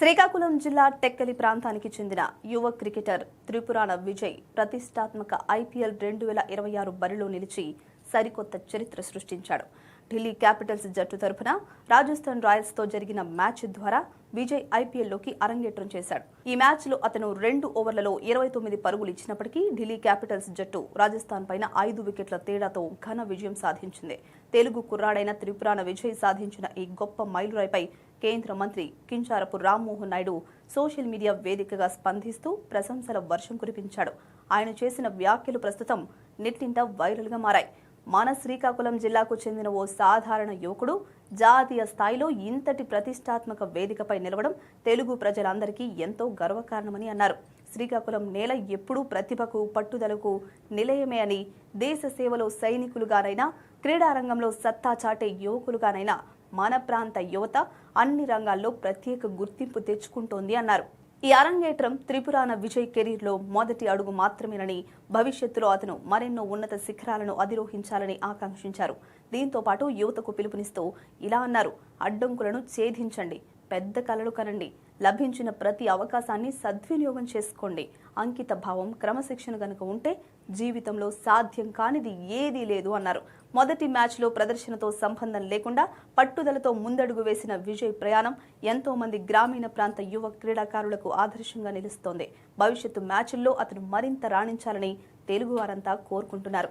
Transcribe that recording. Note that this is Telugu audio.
శ్రీకాకుళం జిల్లా టెక్కలి ప్రాంతానికి చెందిన యువ క్రికెటర్ త్రిపురాన విజయ్ ప్రతిష్టాత్మక ఐపీఎల్ 2026 బరిలో నిలిచి సరికొత్త చరిత్ర సృష్టించాడు. ఢిల్లీ క్యాపిటల్స్ జట్టు తరఫున రాజస్థాన్ రాయల్స్ తో జరిగిన మ్యాచ్ ద్వారా విజయ్ ఐపీఎల్లోకి అరంగేట్రం చేశాడు. ఈ మ్యాచ్లో అతను 2 ఓవర్లలో 29 పరుగులు ఇచ్చినప్పటికీ ఢిల్లీ క్యాపిటల్స్ జట్టు రాజస్థాన్ పైన 5 వికెట్ల తేడాతో ఘన విజయం సాధించింది. తెలుగు కుర్రాడైన త్రిపురాన విజయ్ సాధించిన ఈ గొప్ప మైలురాయిపై కేంద్ర మంత్రి కించారపు రామ్మోహన్ నాయుడు సోషల్ మీడియా వేదికగా స్పందిస్తూ ప్రశంసల వర్షం కురిపించాడు. ఆయన చేసిన వ్యాఖ్యలు ప్రస్తుతం నెట్టింట వైరల్ గా మారాయి. మన శ్రీకాకుళం జిల్లాకు చెందిన ఓ సాధారణ యువకుడు జాతీయ స్థాయిలో ఇంతటి ప్రతిష్టాత్మక వేదికపై నిలవడం తెలుగు ప్రజలందరికీ ఎంతో గర్వకారణమని అన్నారు. శ్రీకాకుళం నేల ఎప్పుడూ ప్రతిభకు పట్టుదలకు నిలయమే అని, దేశ సేవలో సైనికులుగానైనా క్రీడారంగంలో సత్తా చాటే యువకులుగానైనా మన ప్రాంత యువత అన్ని రంగాల్లో ప్రత్యేక గుర్తింపు తెచ్చుకుంటోంది అన్నారు. ఈ అరంగేట్రం త్రిపురాన విజయ్ కెరీర్లో మొదటి అడుగు మాత్రమేనని, భవిష్యత్తులో అతను మరెన్నో ఉన్నత శిఖరాలను అధిరోహించాలని ఆకాంక్షించారు. దీంతో పాటు యువతకు పిలుపునిస్తూ ఇలా అన్నారు: అడ్డంకులను ఛేదించండి, పెద్ద కలలు కనండి, లభించిన ప్రతి అవకాశాన్ని సద్వినియోగం చేసుకోండి. అంకిత భావం, క్రమశిక్షణ గనుక ఉంటే జీవితంలో సాధ్యం కానిది ఏదీ లేదు అన్నారు. మొదటి మ్యాచ్లో ప్రదర్శనతో సంబంధం లేకుండా పట్టుదలతో ముందడుగు వేసిన విజయ్ ప్రయాణం ఎంతో మంది గ్రామీణ ప్రాంత యువ క్రీడాకారులకు ఆదర్శంగా నిలుస్తోంది. భవిష్యత్తు మ్యాచ్ల్లో అతను మరింత రాణించాలని తెలుగువారంతా కోరుకుంటున్నారు.